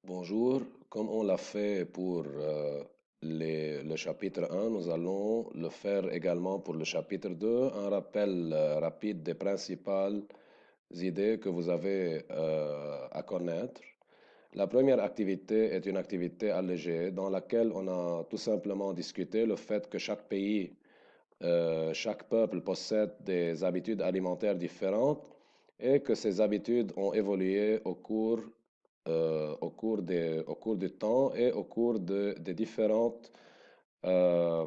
Bonjour, comme on l'a fait pour le chapitre 1, nous allons le faire également pour le chapitre 2, un rappel rapide des principales idées que vous avez à connaître. La première activité est une activité allégée dans laquelle on a tout simplement discuté le fait que chaque pays, chaque peuple possède des habitudes alimentaires différentes et que ces habitudes ont évolué au cours du temps et au cours des euh,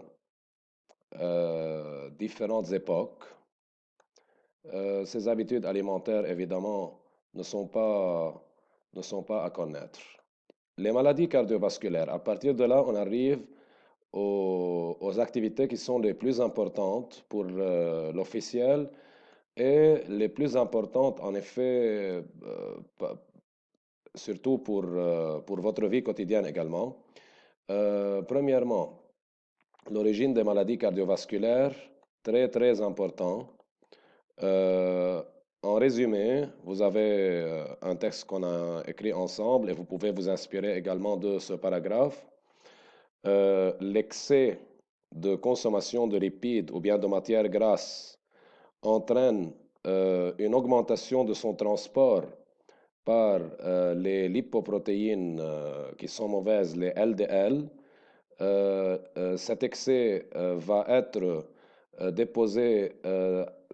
différentes époques. Ces habitudes alimentaires, évidemment, ne sont pas, ne sont pas à connaître. Les maladies cardiovasculaires, à partir de là, on arrive aux activités qui sont les plus importantes pour l'officiel et les plus importantes, en effet, surtout pour votre vie quotidienne également. Premièrement, l'origine des maladies cardiovasculaires, très très important. Euh, En résumé, vous avez un texte qu'on a écrit ensemble et vous pouvez vous inspirer également de ce paragraphe. L'excès de consommation de lipides ou bien de matières grasses entraîne une augmentation de son transport par les lipoprotéines qui sont mauvaises, les LDL. Cet excès va être déposé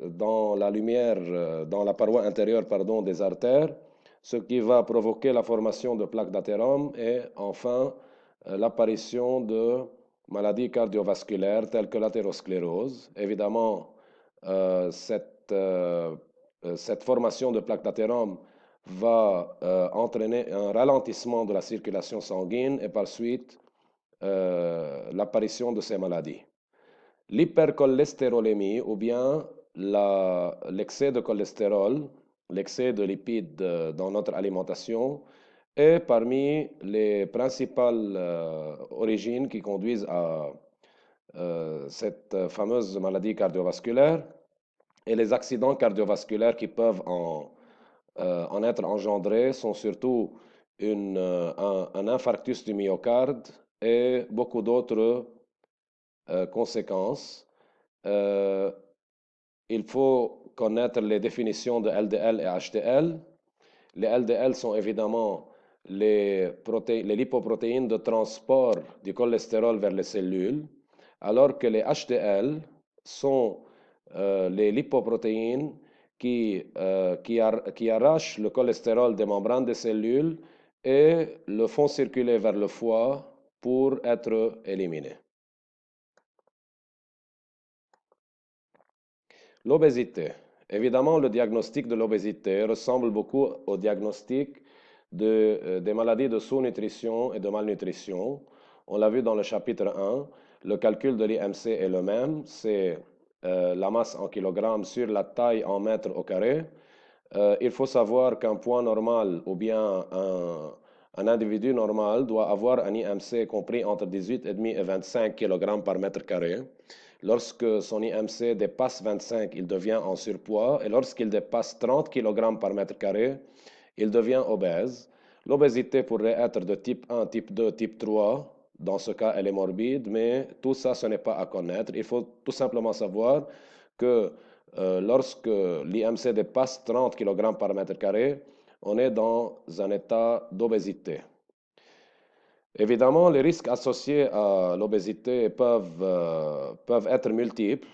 dans la lumière, dans la paroi intérieure, pardon, des artères, ce qui va provoquer la formation de plaques d'athérome et enfin l'apparition de maladies cardiovasculaires telles que l'athérosclérose. Évidemment, cette formation de plaques d'athérome va entraîner un ralentissement de la circulation sanguine et par suite l'apparition de ces maladies. L'hypercholestérolémie ou bien l'excès de cholestérol, l'excès de lipides dans notre alimentation est parmi les principales origines qui conduisent à cette fameuse maladie cardiovasculaire et les accidents cardiovasculaires qui peuvent en être engendrés sont surtout un infarctus du myocarde et beaucoup d'autres conséquences. Euh, il faut connaître les définitions de LDL et HDL. Les LDL sont évidemment les lipoprotéines de transport du cholestérol vers les cellules, alors que les HDL sont les lipoprotéines qui arrachent le cholestérol des membranes des cellules et le font circuler vers le foie pour être éliminé. L'obésité. Évidemment, le diagnostic de l'obésité ressemble beaucoup au diagnostic des maladies de sous-nutrition et de malnutrition. On l'a vu dans le chapitre 1, le calcul de l'IMC est le même, c'est la masse en kilogrammes sur la taille en mètres au carré. Il faut savoir qu'un poids normal ou bien un individu normal doit avoir un IMC compris entre 18,5 et 25 kg par mètre carré. Lorsque son IMC dépasse 25, il devient en surpoids et lorsqu'il dépasse 30 kg par mètre carré, il devient obèse. L'obésité pourrait être de type 1, type 2, type 3. Dans ce cas, elle est morbide, mais tout ça, ce n'est pas à connaître. Il faut tout simplement savoir que lorsque l'IMC dépasse 30 kg par mètre carré, on est dans un état d'obésité. Évidemment, les risques associés à l'obésité peuvent être multiples.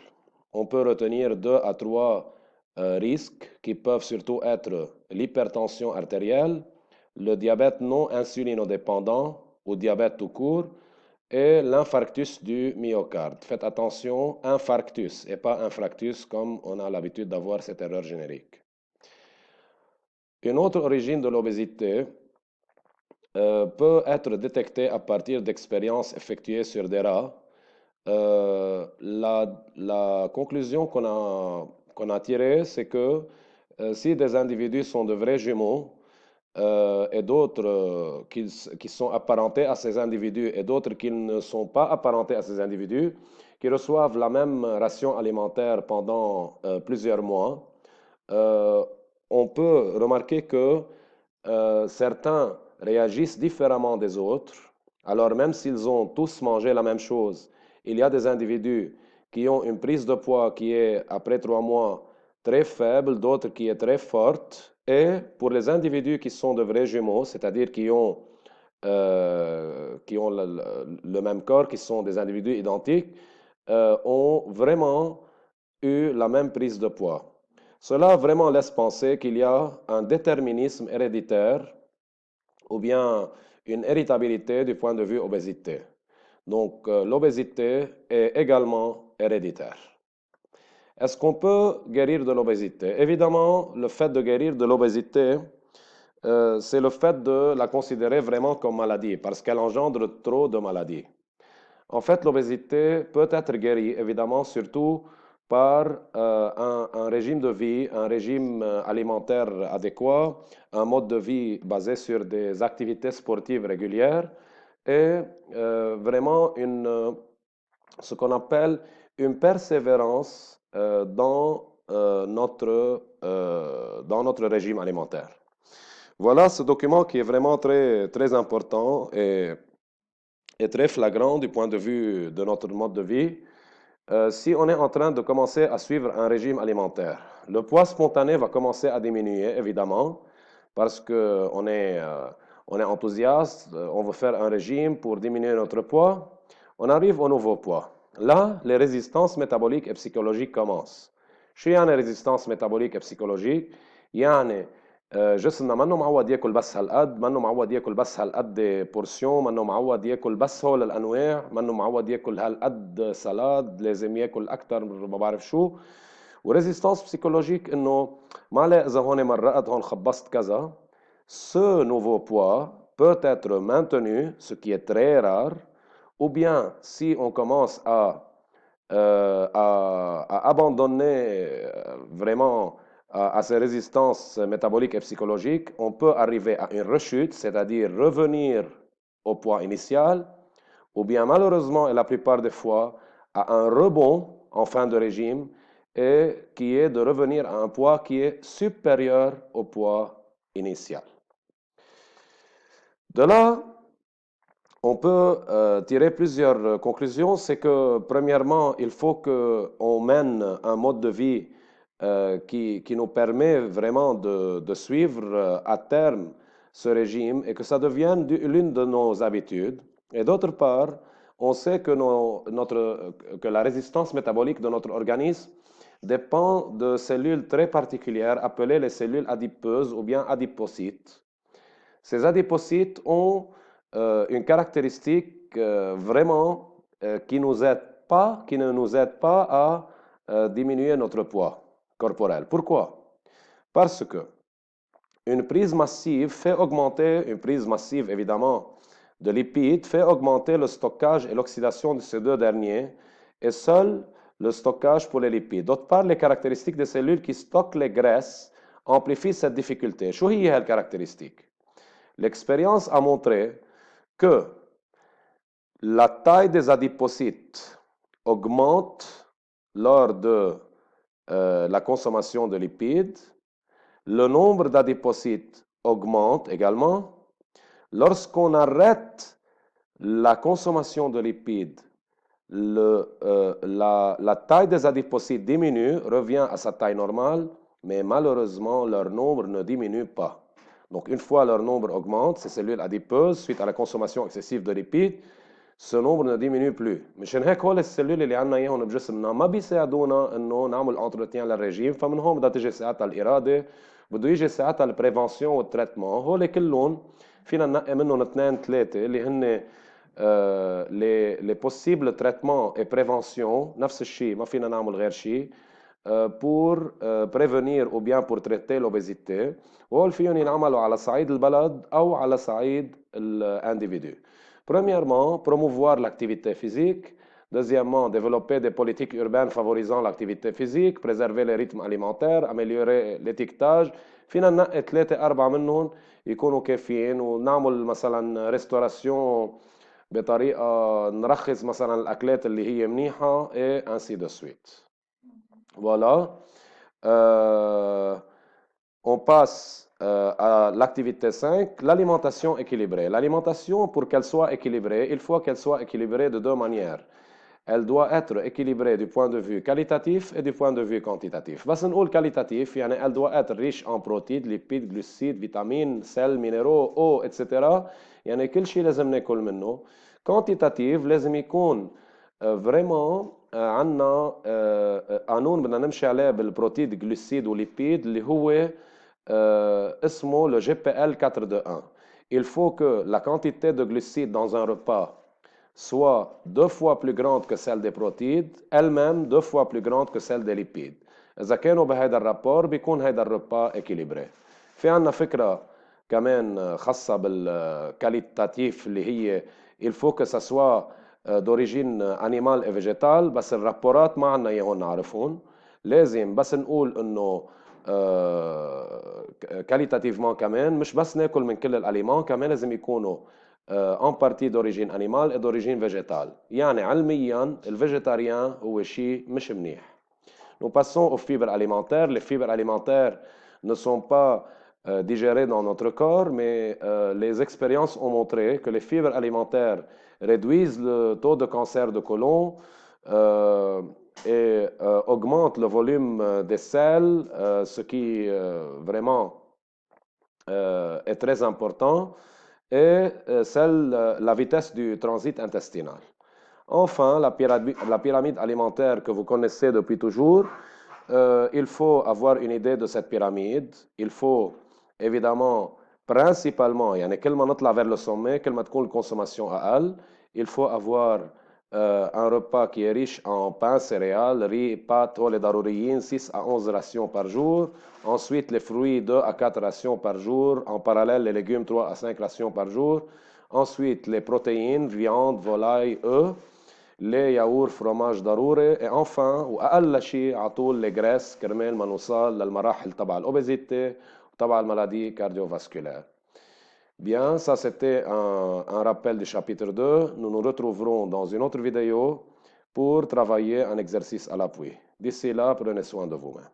On peut retenir deux à trois risques qui peuvent surtout être l'hypertension artérielle, le diabète non insulinodépendant ou diabète tout court et l'infarctus du myocarde. Faites attention, infarctus et pas infractus comme on a l'habitude d'avoir cette erreur générique. Une autre origine de l'obésité peut être détectée à partir d'expériences effectuées sur des rats. La conclusion qu'on a tirée, c'est que si des individus sont de vrais jumeaux et d'autres qui sont apparentés à ces individus et d'autres qui ne sont pas apparentés à ces individus, qui reçoivent la même ration alimentaire pendant plusieurs mois, euh, on peut remarquer que certains réagissent différemment des autres. Alors même s'ils ont tous mangé la même chose, il y a des individus qui ont une prise de poids qui est, après 3 mois, très faible, d'autres qui est très forte. Et pour les individus qui sont de vrais jumeaux, c'est-à-dire qui ont le même corps, qui sont des individus identiques, ont vraiment eu la même prise de poids. Cela vraiment laisse penser qu'il y a un déterminisme héréditaire ou bien une héritabilité du point de vue obésité. Donc, l'obésité est également héréditaire. Est-ce qu'on peut guérir de l'obésité? Évidemment, le fait de guérir de l'obésité, c'est le fait de la considérer vraiment comme maladie, parce qu'elle engendre trop de maladies. En fait, l'obésité peut être guérie, évidemment, surtout par un régime de vie, un régime alimentaire adéquat, un mode de vie basé sur des activités sportives régulières et vraiment ce qu'on appelle une persévérance dans notre régime alimentaire. Voilà ce document qui est vraiment très, très important et très flagrant du point de vue de notre mode de vie. Si on est en train de commencer à suivre un régime alimentaire, le poids spontané va commencer à diminuer, évidemment, parce on est enthousiaste, on veut faire un régime pour diminuer notre poids. On arrive au nouveau poids. Là, les résistances métaboliques et psychologiques commencent. شو يعني résistance métabolique et psychologique؟ يعني جسمنا منه معود ياكل بس هالقد، منه معود ياكل بس هالقد بورسيون، منه معود ياكل بس هول الانواع، منه معود ياكل هالقد سلاد، لازم ياكل اكثر ما بعرف شو. وريزيستانس بسيكولوجيك انه ما عليه اذا هون مرقت هون خبصت كذا. Ce nouveau poids peut être maintenu, ce qui est très rare, ou bien si on commence à abandonner vraiment à ces résistances métaboliques et psychologiques, on peut arriver à une rechute, c'est-à-dire revenir au poids initial, ou bien malheureusement et la plupart des fois à un rebond en fin de régime et qui est de revenir à un poids qui est supérieur au poids initial. De là, on peut tirer plusieurs conclusions. C'est que, premièrement, il faut qu'on mène un mode de vie qui nous permet vraiment de suivre à terme ce régime et que ça devienne l'une de nos habitudes. Et d'autre part, on sait que la résistance métabolique de notre organisme dépend de cellules très particulières appelées les cellules adipeuses ou bien adipocytes. Ces adipocytes ont une caractéristique vraiment qui ne nous aide pas à diminuer notre poids corporel. Pourquoi? Parce que une prise massive évidemment de lipides fait augmenter le stockage et l'oxydation de ces deux derniers et seul le stockage pour les lipides. D'autre part, les caractéristiques des cellules qui stockent les graisses amplifient cette difficulté. شو هي هالcaractéristique? L'expérience a montré que la taille des adipocytes augmente lors de la consommation de lipides. Le nombre d'adipocytes augmente également. Lorsqu'on arrête la consommation de lipides, la taille des adipocytes diminue, revient à sa taille normale, mais malheureusement, leur nombre ne diminue pas. Donc, une fois leur nombre augmente, ces cellules adipeuses, suite à la consommation excessive de lipides, ce nombre ne diminue plus. مشان هيك هول السلول اللي عندنا اياهم بجسمنا ما بيساعدونا انه نعمل انتروتيان للرجيم، فمن هون بدها تيجي ساعتها الاراده، بده يجي ساعتها البريفنسيون والتريتمون. هول كلهم فينا ننقي منهم 2 3 اللي هن les possibles traitements et prévention. نفس الشيء ما فينا نعمل غير شيء pour prévenir ou bien pour traiter l'obésité. وهول فيهم ينعملوا على صعيد البلد أو على صعيد l'individu. Premièrement, promouvoir l'activité physique. Deuxièmement, développer des politiques urbaines favorisant l'activité physique, préserver les rythmes alimentaires, améliorer l'étiquetage. فينا ننقي 3 4 منهم يكونوا كافيين ونعمل مثلا ريستوراسيون بطريقة نرخص مثلا الأكلات اللي هي منيحة et ainsi de suite. Voilà. on passe à l'activité 5, l'alimentation équilibrée. L'alimentation, pour qu'elle soit équilibrée, il faut qu'elle soit équilibrée de deux manières. Elle doit être équilibrée du point de vue qualitatif et du point de vue quantitatif. بس نقول qualitatif يعني elle doit être riche en protéines, lipides, glucides, vitamines, sels, minéraux, eau, etc. يعني كل شيء لازم ناكل منه. quantitatif لازم يكون vraiment عندنا قانون بدنا نمشي عليه بالبروتيد جلوسيد وليبيد اللي هو اسمه le GPL 421. Il faut que la quantité de glucides dans un repas soit deux fois plus grande que celle des protéines, elle-même deux fois plus grande que celle des lipides. إذا كانوا بهذا الرابور بيكون هذا الربا équilibré. في عنا فكرة كمان خاصة بالكاليتاتيف اللي هي il faut que ça soit d'origine animale et végétale بس الرابورات ما عنا اياهم نعرفهم. لازم بس نقول انه كاليتاتيفمون كمان مش بس ناكل من كل الاليمان كمان لازم يكونوا en partie d'origine animale et d'origine végétale. يعني علميا الفيجيتاريان هو شيء مش منيح. Nous passons aux fibres alimentaires. Les fibres alimentaires ne sont pas digérées dans notre corps, mais les expériences ont montré que les fibres alimentaires réduisent le taux de cancer de côlon et augmentent le volume des selles, ce qui vraiment est très important, et la vitesse du transit intestinal. Enfin, la pyramide alimentaire que vous connaissez depuis toujours, il faut avoir une idée de cette pyramide. Il faut évidemment, principalement, يعني كل ما نطلع vers le sommet, كل ما تكون الconsommation أقل, il faut avoir un repas qui est riche en pain, céréales, riz, pâtes, هول ضروريين, 6 à 11 rations par jour. Ensuite, les fruits, 2 à 4 rations par jour. En parallèle, les légumes, 3 à 5 rations par jour. Ensuite, les protéines, viande, volaille, œufs. ليه ياور فروماج ضروري et enfin واقل شيء على طول les graisses كرمال ما نوصل للمراحل تبع الاوبيزيتي وتبع المالادي cardiovasculaire. Bien, ça c'était un rappel du chapitre 2. Nous nous retrouverons dans une autre vidéo pour travailler un exercice à l'appui. D'ici là, prenez soin de vous-même.